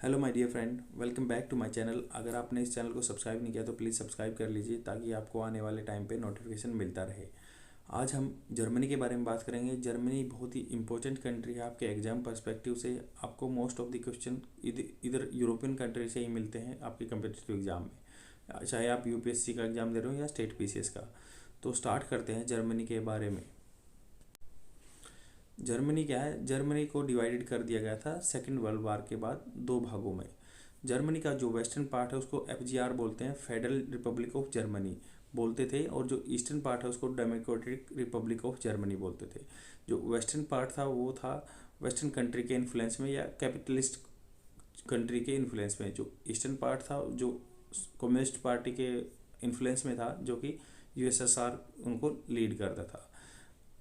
Hello my dear friend, welcome back to my channel. अगर आपने इस चैनल को सब्सक्राइब नहीं किया तो प्लीज़ सब्सक्राइब कर लीजिए ताकि आपको आने वाले टाइम पे नोटिफिकेशन मिलता रहे। आज हम जर्मनी के बारे में बात करेंगे। जर्मनी बहुत ही इंपॉर्टेंट कंट्री है आपके एग्जाम पर्सपेक्टिव से। आपको मोस्ट ऑफ द क्वेश्चन इधर यूरोपियन कंट्री से ही मिलते हैं आपके कम्पिटिटिव एग्जाम में, चाहे आप यूपीएससी का एग्ज़ाम दे रहे हो या स्टेट पीसीएस का। तो स्टार्ट करते हैं जर्मनी के बारे में। जर्मनी क्या है, जर्मनी को डिवाइडेड कर दिया गया था सेकेंड वर्ल्ड वार के बाद दो भागों में। जर्मनी का जो वेस्टर्न पार्ट है उसको एफजीआर बोलते हैं, फेडरल रिपब्लिक ऑफ जर्मनी बोलते थे, और जो ईस्टर्न पार्ट है उसको डेमोक्रेटिक रिपब्लिक ऑफ जर्मनी बोलते थे। जो वेस्टर्न पार्ट था वो था वेस्टर्न कंट्री के इन्फ्लुएंस में या कैपिटलिस्ट कंट्री के इन्फ्लुएंस में। जो ईस्टर्न पार्ट था जो कम्युनिस्ट पार्टी के इन्फ्लुएंस में था, जो कि यूएसएसआर उनको लीड करता था।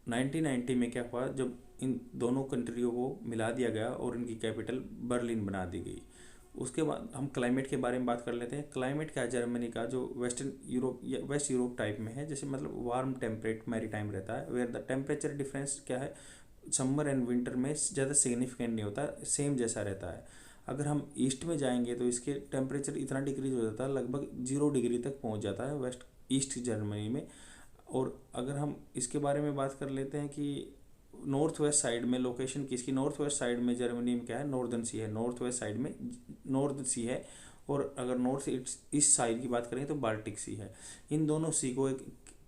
1990 में क्या हुआ, जब इन दोनों कंट्रियों को मिला दिया गया और इनकी कैपिटल बर्लिन बना दी गई। उसके बाद हम क्लाइमेट के बारे में बात कर लेते हैं। क्लाइमेट क्या है जर्मनी का, जो वेस्टर्न यूरोप या वेस्ट यूरोप टाइप में है, जैसे मतलब वार्म टेम्परेट मैरी टाइम रहता है, वेयर द टेम्परेचर डिफरेंस क्या है, समर एंड विंटर में ज़्यादा सिग्निफिकेंट नहीं होता, सेम जैसा रहता है। अगर हम ईस्ट में जाएंगे तो इसके टेम्परेचर इतना डिक्रीज हो जाता है, लगभग 0 डिग्री तक पहुंच जाता है वेस्ट ईस्ट जर्मनी में। और अगर हम इसके बारे में बात कर लेते हैं कि नॉर्थ वेस्ट साइड में लोकेशन किसकी, नॉर्थ वेस्ट साइड में जर्मनी में क्या है, नॉर्दर्न सी है। नॉर्थ वेस्ट साइड में नॉर्थ सी है, और अगर नॉर्थ ईस्ट साइड की बात करें तो बाल्टिक सी है। इन दोनों सी को एक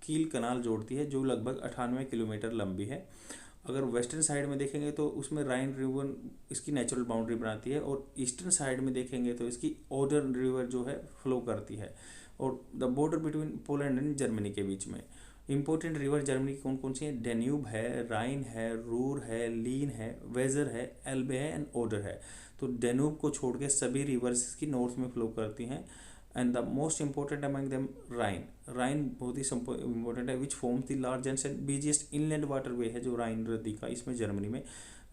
कील कनाल जोड़ती है जो लगभग 98 किलोमीटर लंबी है। अगर वेस्टर्न साइड में देखेंगे तो उसमें राइन रिवर इसकी नेचुरल बाउंड्री बनाती है, और ईस्टर्न साइड में देखेंगे तो इसकी ओडर रिवर जो है फ्लो करती है, और the border between Poland and Germany के बीच में। इंपॉर्टेंट रिवर जर्मनी की कौन कौन सी हैं, डेन्यूब है, राइन है, रूर है, लीन है, वेजर है, एल्बे है एंड ओडर है। तो डेन्यूब को छोड़ के सभी रिवर्स की नॉर्थ में फ्लो करती हैं, and the most important among them Rhine. Rhine बहुत ही इंपॉर्टेंट है, which forms the largest and busiest inland waterway है जो राइन नदी का, इसमें जर्मनी में।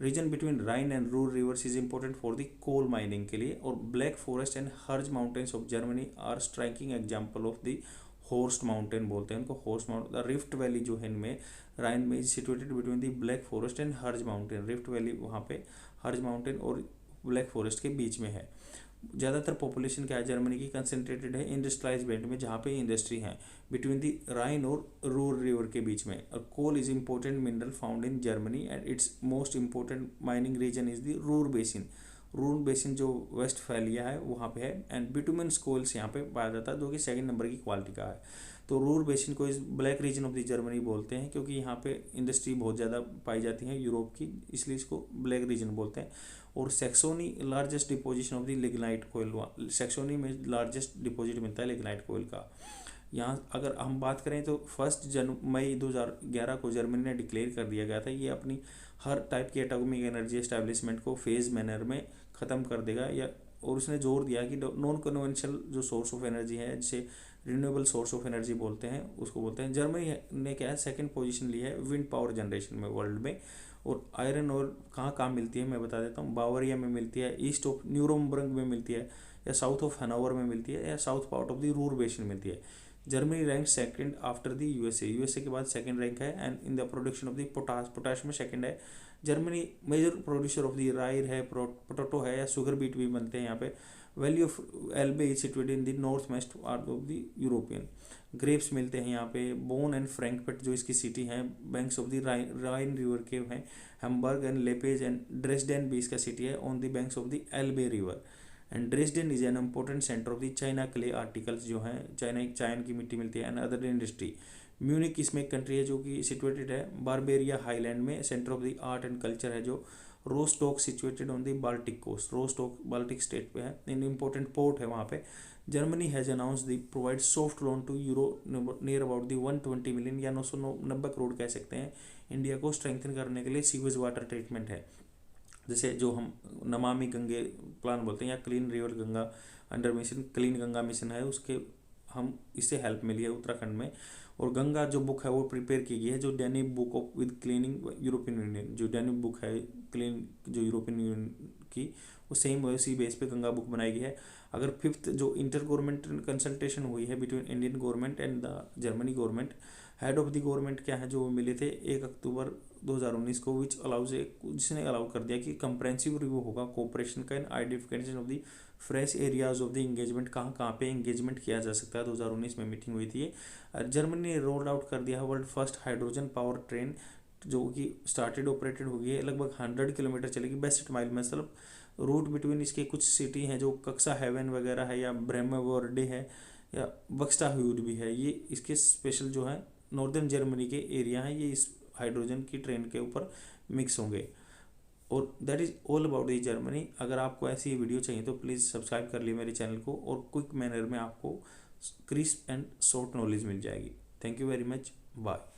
Region between Rhine and Ruhr rivers is important for the coal mining के लिए। और black forest and Harz mountains of Germany are striking example of the horst mountain बोलते हैं उनको, horst mountain. The rift valley जो है इनमें राइन में situated between the black forest and हर्ज माउंटेन। रिफ्ट वैली वहाँ पे हर्ज माउंटेन और ब्लैक फॉरेस्ट के बीच में है। ज़्यादातर पॉपुलेशन क्या है जर्मनी की, कंसनट्रेटेड है इंडस्ट्रियलाइज बेल्ट में जहाँ पे इंडस्ट्री है, बिटवीन द राइन और रूर रिवर के बीच में। और coal is important mineral found in Germany and it's most important mining region is the Ruhr basin. Ruhr basin जो वेस्टफैलिया है वहाँ पे है, एंड बिटुमेन कोल्स यहाँ पे पाया जाता है, जो कि सेकंड नंबर की क्वालिटी का है। तो रूर बेसिन को इस black reason of the Germany बोलते हैं, क्योंकि यहाँ पे इंडस्ट्री बहुत ज़्यादा पाई जाती है यूरोप की, इसलिए इसको ब्लैक रीजन बोलते हैं। और Saxony largest deposition of the lignite कोयल, सेक्सोनी में लार्जेस्ट डिपॉजिट मिलता है लिग्नाइट कोयल का। यहाँ अगर हम बात करें तो 1 मई 2011 को जर्मनी ने डिक्लेयर कर दिया गया था ये अपनी हर टाइप की एटॉमिक एनर्जी एस्टैब्लिशमेंट को फेज मैनर में ख़त्म कर देगा, या और उसने जोर दिया कि नॉन कन्वेंशनल जो सोर्स ऑफ एनर्जी है, जिसे रिन्यूएबल सोर्स ऑफ एनर्जी बोलते हैं, उसको बोलते हैं। जर्मनी ने क्या है, सेकंड पोजीशन ली है विंड पावर जनरेशन में वर्ल्ड में। और आयरन और कहाँ कहाँ मिलती है मैं बता देता हूँ। बावरिया में मिलती है, ईस्ट ऑफ न्यूरमबर्ग में मिलती है, या साउथ ऑफ हनोवर में मिलती है, या south part of the Ruhr basin मिलती है। Germany rank second after the USA, USA के बाद सेकंड रैंक है, and in the production of the potash, potash में सेकंड है। Germany major producer of the rye है, पोटैटो है, या शुगर बीट भी बनते हैं यहाँ पे। Valley of एल्बे is situated in the north west part of the European. Grapes मिलते हैं यहाँ पे। बोन एंड फ्रैंकफर्ट जो इसकी सिटी है, banks of the Ryan river के हैं। हैम्बर्ग एंड लेपेज एंड ड्रेसडेन भी इसका सिटी है on the banks of the एल्बे river. And Dresden is an important centre of the China clay articles जो हैं, चाइना की मिट्टी मिलती है, एंड अदर इंडस्ट्री। म्यूनिक इसमें एक कंट्री है जो कि सिचुएटेड है बारबेरिया हाईलैंड में, centre of the art and culture है। जो Rostock situated on the Baltic coast, Rostock Baltic state पे है, इन इम्पोर्टेंट पोर्ट है वहाँ पे। Germany has announce the provide soft loan to euro near about the 120 million या 990 करोड़ कह सकते हैं, इंडिया को स्ट्रेंथन करने के लिए सीवेज वाटर ट्रीटमेंट है। जैसे जो हम नमामि गंगे प्लान बोलते हैं, या clean river Ganga under mission, clean Ganga mission है, उसके हम इससे हेल्प मिली है उत्तराखंड में। और गंगा जो बुक है वो प्रिपेयर की गई है, जो Danube book of with cleaning European union, जो डैन्यूब बुक है क्लीन जो यूरोपियन यूनियन की, वो सेम उसी बेस पे गंगा बुक बनाई गई है। अगर फिफ्थ जो इंटर गवर्नमेंट कंसल्टेशन हुई है between Indian government and the Germany government, head of the government क्या है जो मिले थे 1 अक्टूबर 2019 को विच अलाउज जिसने अलाउ कर दिया कि कंप्रेहेंसिव रिव्यू होगा कोऑपरेशन का in identification of the fresh areas of the engagement, कहाँ कहाँ पे इंगेजमेंट किया जा सकता है। 2019 में मीटिंग हुई थी। जर्मनी ने रोल आउट कर दिया है world first hydrogen power train, जो कि स्टार्टेड ऑपरेटेड होगी है, लगभग 100 किलोमीटर चलेगी, 62 माइल, मतलब रूट बिटवीन इसके कुछ सिटी हैं जो कक्सा हेवन वगैरह है या ब्रेमेवोर्डे है या बक्स्टाह्यूड भी है, ये इसके स्पेशल जो है नॉर्दर्न जर्मनी के एरिया हैं, ये इस हाइड्रोजन की ट्रेन के ऊपर मिक्स होंगे। और that is all about the Germany. अगर आपको ऐसी वीडियो चाहिए तो प्लीज़ सब्सक्राइब कर लिए मेरे चैनल को, और क्विक मैनर में आपको क्रिस्प एंड शॉर्ट नॉलेज मिल जाएगी। Thank you very much, bye.